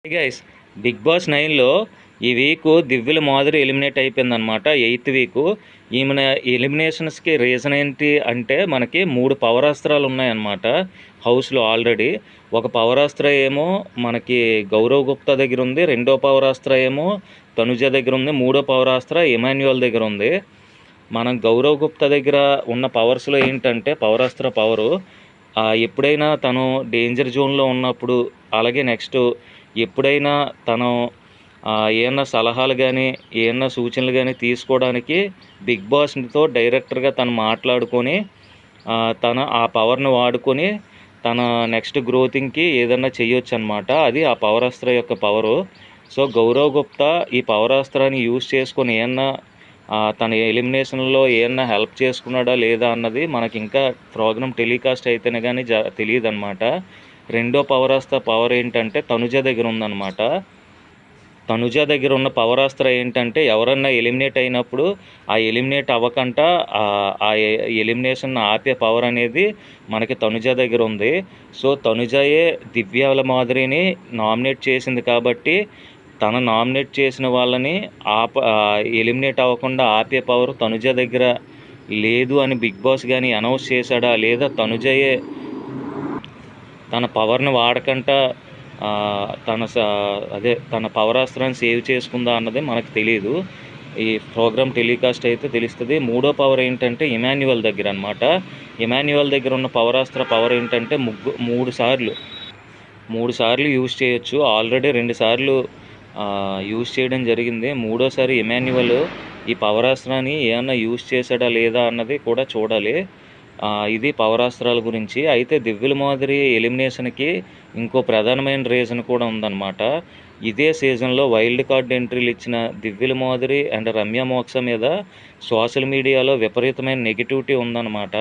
Guys, big boss 9లో ఈ week దివ్యల Madhuri eliminate అయిపోయిందనమాట. 8th week ఈమెన ఎలిమినేషన్స్కి reason ఏంటి అంటే మనకి 3 పవరాస్త్రాలు ఉన్నాయన్నమాట హౌస్లో ఆల్రెడీ. ఒక పవరాస్త్ర ఏమో మనకి గౌరవ్ గుప్తా దగ్గర ఉంది, రెండో పవరాస్త్ర ఏమో తనుజ దగ్గర ఉంది, మూడో పవరాస్త్ర ఇమాన్యుయల్ దగ్గర ఉంది. మనం గౌరవ్ గుప్తా దగ్గర ఉన్న పవర్స్లో ఏంటంటే పవరాస్త్ర పవరు ఎప్పుడైనా తను డేంజర్ జోన్లో ఉన్నప్పుడు, అలాగే నెక్స్ట్ ఎప్పుడైనా తను ఏమన్నా సలహాలు కానీ ఏమన్నా సూచనలు కానీ తీసుకోవడానికి బిగ్ బాస్తో డైరెక్టర్గా తను మాట్లాడుకొని తన ఆ పవర్ని వాడుకొని తన నెక్స్ట్ గ్రోతింగ్కి ఏదన్నా చేయొచ్చు అనమాట. అది ఆ పవరాస్త్ర యొక్క పవరు. సో గౌరవ్ గుప్తా ఈ పవరాస్త్రాన్ని యూజ్ చేసుకొని ఏమన్నా తన ఎలిమినేషన్లో ఏమన్నా హెల్ప్ చేసుకున్నాడా లేదా అన్నది మనకి ఇంకా ప్రోగ్రామ్ టెలికాస్ట్ అయితేనే కానీ తెలియదు అనమాట. రెండో పవరాస్త్ర పవర్ ఏంటంటే తనుజ దగ్గర ఉందన్నమాట. తనుజ దగ్గర ఉన్న పవరాస్త్ర ఏంటంటే ఎవరన్నా ఎలిమినేట్ అయినప్పుడు ఆ ఎలిమినేట్ అవ్వకుండా ఆ ఎలిమినేషన్ ఆపే పవర్ అనేది మనకి తనుజ దగ్గర ఉంది. సో తనుజయే దివ్యాల మాధురిని నామినేట్ చేసింది కాబట్టి తను నామినేట్ చేసిన వాళ్ళని ఎలిమినేట్ అవ్వకుండా ఆపే పవర్ తనుజ దగ్గర లేదు అని బిగ్ బాస్ కానీ అనౌన్స్ చేశాడా, లేదా తనుజయే తన పవర్ని వాడకుండా తన పవరాస్త్రాన్ని సేవ్ చేసుకుందా అన్నది మనకు తెలియదు. ఈ ప్రోగ్రామ్ టెలికాస్ట్ అయితే తెలుస్తుంది. మూడో పవర్ ఏంటంటే ఇమాన్యుయల్ దగ్గర అనమాట. ఇమాన్యుయల్ దగ్గర ఉన్న పవరాస్త్ర పవర్ ఏంటంటే మూడు సార్లు యూజ్ చేయొచ్చు. ఆల్రెడీ 2 సార్లు యూజ్ చేయడం జరిగింది. మూడోసారి ఇమాన్యుయల్ ఈ పవరాస్త్రాన్ని ఏమన్నా యూజ్ చేశాడా లేదా అన్నది కూడా చూడాలి. ఇది పవరాస్త్రాల గురించి. అయితే దివ్యల మాధురి ఎలిమినేషన్కి ఇంకో ప్రధానమైన రీజన్ కూడా ఉందన్నమాట. ఇదే సీజన్లో వైల్డ్ కార్డ్ ఎంట్రీలు ఇచ్చిన దివ్యల మాధురి అండ్ రమ్య మోక్ష మీద సోషల్ మీడియాలో విపరీతమైన నెగిటివిటీ ఉందన్నమాట.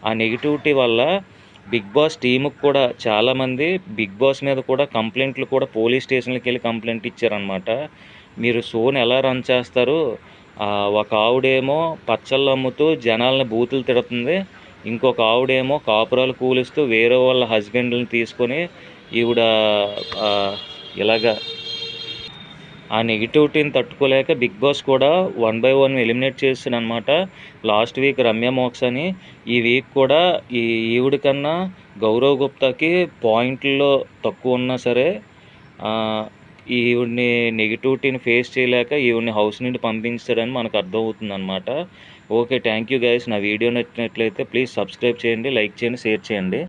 ఆ నెగిటివిటీ వల్ల బిగ్ బాస్ టీముకు కూడా చాలామంది బిగ్ బాస్ మీద కూడా కంప్లైంట్లు కూడా పోలీస్ స్టేషన్కి వెళ్ళి కంప్లైంట్ ఇచ్చారనమాట. మీరు షోని ఎలా రన్ చేస్తారు, ఒక ఆవిడేమో పచ్చళ్ళు అమ్ముతూ జనాలని బూతులు తిడుతుంది, ఇంకొక ఆవిడేమో కాపురాలు కూలిస్తూ వేరే వాళ్ళ హస్బెండ్ని తీసుకొని ఈవిడ ఇలాగా ఆ నెగిటివిటీని తట్టుకోలేక బిగ్ బాస్ కూడా 1 by 1 ఎలిమినేట్ చేసానమాట. లాస్ట్ వీక్ రమ్య మోక్షని, ఈ వీక్ కూడా ఈవిడ కన్నా గౌరవ్ గుప్తాకి పాయింట్లలో తక్కువ ఉన్నా సరే ఈవిడ్ని నెగిటివిటీని ఫేస్ చేయలేక ఈవిడ్ని హౌస్ నుండి పంపించాడని మనకు అర్థమవుతుంది అనమాట. Okay, thank you guys. నా వీడియో నచ్చినట్లయితే ప్లీజ్ సబ్స్క్రైబ్ చేయండి, లైక్ చేయండి, షేర్ చేయండి.